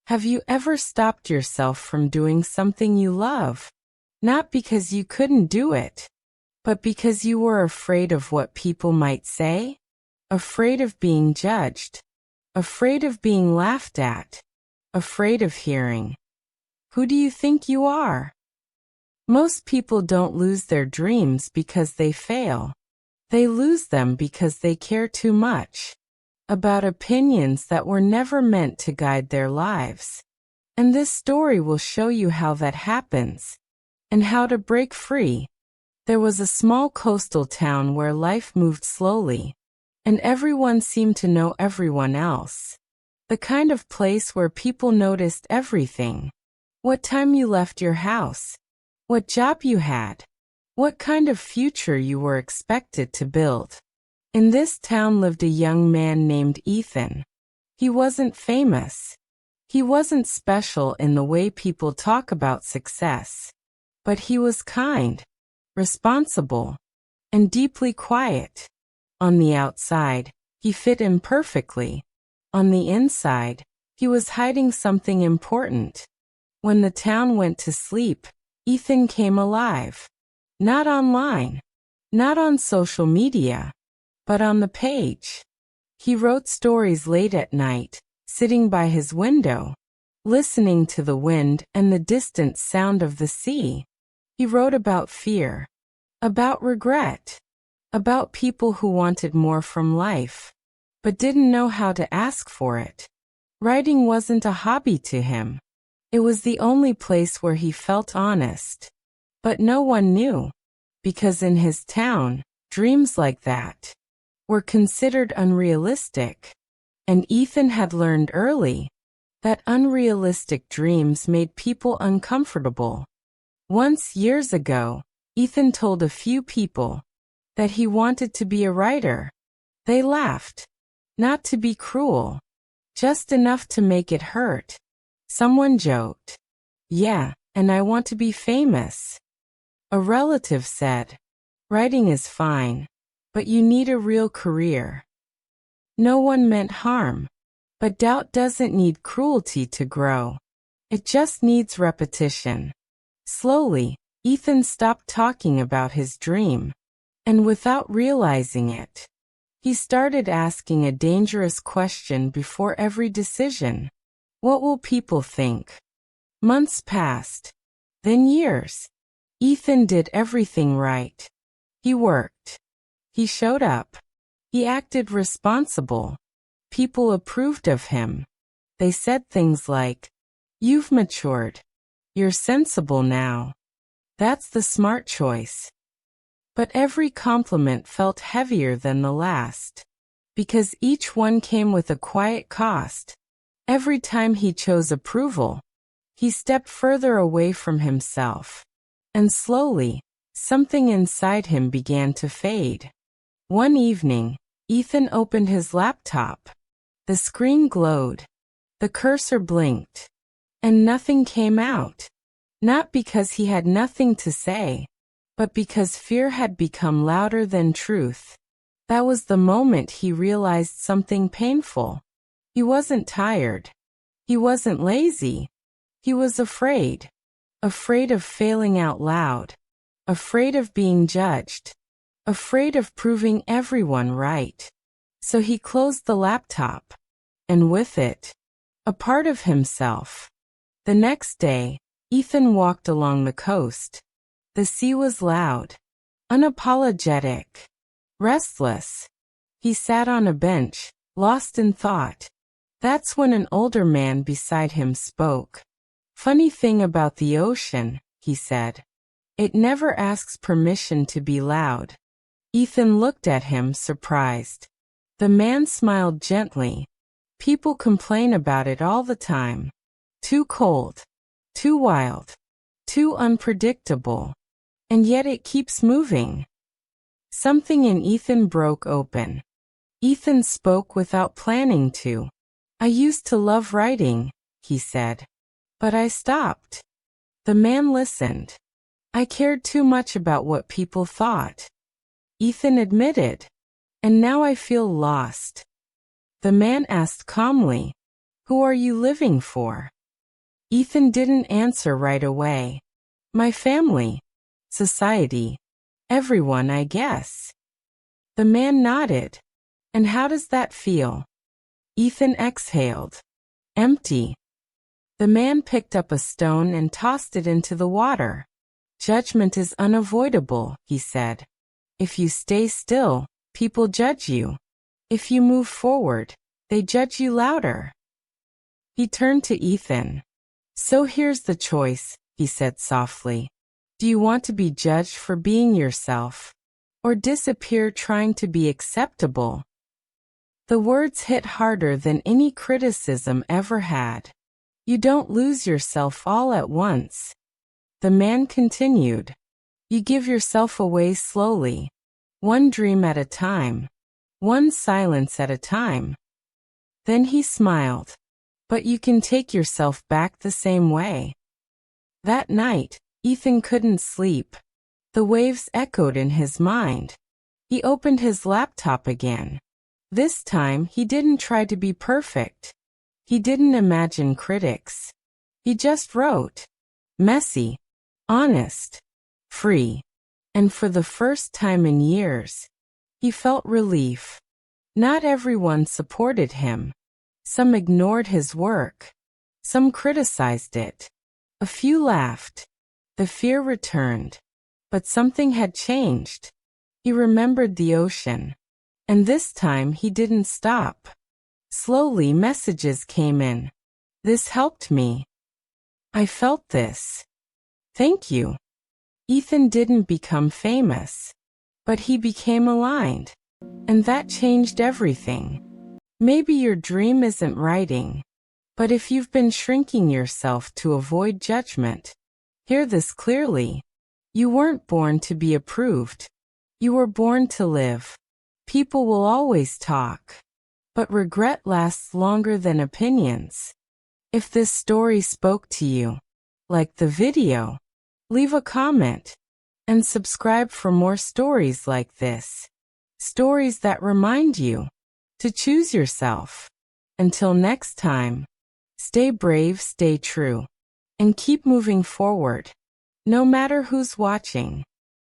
Have you ever stopped yourself from doing something you love? Not because you couldn't do it, but because you were afraid of what people might say? Afraid of being judged? Afraid of being laughed at? Afraid of hearing, "Who do you think you are?" Most people don't lose their dreams because they fail. They lose them because they care too much about opinions that were never meant to guide their lives. And this story will show you how that happens and how to break free. There was a small coastal town where life moved slowly, and everyone seemed to know everyone else. The kind of place where people noticed everything. What time you left your house, what job you had, what kind of future you were expected to build. In this town lived a young man named Ethan. He wasn't famous. He wasn't special in the way people talk about success. But he was kind, responsible, and deeply quiet. On the outside, he fit in perfectly. On the inside, he was hiding something important. When the town went to sleep, Ethan came alive. Not online, not on social media, but on the page. He wrote stories late at night, sitting by his window, listening to the wind and the distant sound of the sea. He wrote about fear, about regret, about people who wanted more from life, but didn't know how to ask for it. Writing wasn't a hobby to him. It was the only place where he felt honest. But no one knew, because in his town, dreams like that were considered unrealistic. And Ethan had learned early that unrealistic dreams made people uncomfortable. Once, years ago, Ethan told a few people that he wanted to be a writer. They laughed. Not to be cruel, just enough to make it hurt. Someone joked, "Yeah, and I want to be famous." A relative said, "Writing is fine, but you need a real career." No one meant harm, but doubt doesn't need cruelty to grow. It just needs repetition. Slowly, Ethan stopped talking about his dream, and without realizing it, he started asking a dangerous question before every decision. What will people think? Months passed, then years. Ethan did everything right. He worked. He showed up. He acted responsible. People approved of him. They said things like, "You've matured. You're sensible now. That's the smart choice." But every compliment felt heavier than the last, because each one came with a quiet cost. Every time he chose approval, he stepped further away from himself. And slowly, something inside him began to fade. One evening, Ethan opened his laptop. The screen glowed. The cursor blinked. And nothing came out. Not because he had nothing to say, but because fear had become louder than truth. That was the moment he realized something painful. He wasn't tired. He wasn't lazy. He was afraid. Afraid of failing out loud. Afraid of being judged. Afraid of proving everyone right. So he closed the laptop. And with it, a part of himself. The next day, Ethan walked along the coast. The sea was loud, unapologetic, restless. He sat on a bench, lost in thought. That's when an older man beside him spoke. "Funny thing about the ocean," he said. "It never asks permission to be loud." Ethan looked at him, surprised. The man smiled gently. "People complain about it all the time. Too cold, too wild, too unpredictable. And yet it keeps moving." Something in Ethan broke open. Ethan spoke without planning to. "I used to love writing," he said. "But I stopped." The man listened. "I cared too much about what people thought," Ethan admitted. "And now I feel lost." The man asked calmly, "Who are you living for?" Ethan didn't answer right away. My family, society, everyone, I guess. The man nodded. And how does that feel? Ethan exhaled. Empty. The man picked up a stone and tossed it into the water. Judgment is unavoidable, he said. If you stay still, people judge you. If you move forward, they judge you louder. He turned to Ethan. So here's the choice, he said softly. Do you want to be judged for being yourself? Or disappear trying to be acceptable? The words hit harder than any criticism ever had. You don't lose yourself all at once. The man continued. You give yourself away slowly. One dream at a time. One silence at a time. Then he smiled. But you can take yourself back the same way. That night, Ethan couldn't sleep. The waves echoed in his mind. He opened his laptop again. This time, he didn't try to be perfect. He didn't imagine critics. He just wrote. Messy, honest, free. And for the first time in years, he felt relief. Not everyone supported him. Some ignored his work. Some criticized it. A few laughed. The fear returned. But something had changed. He remembered the ocean. And this time he didn't stop. Slowly messages came in. This helped me. I felt this. Thank you. Ethan didn't become famous. But he became aligned. And that changed everything. Maybe your dream isn't writing. But if you've been shrinking yourself to avoid judgment, hear this clearly. You weren't born to be approved. You were born to live. People will always talk. But regret lasts longer than opinions. If this story spoke to you, like the video, leave a comment. And subscribe for more stories like this. Stories that remind you to choose yourself. Until next time, stay brave, stay true, and keep moving forward, no matter who's watching.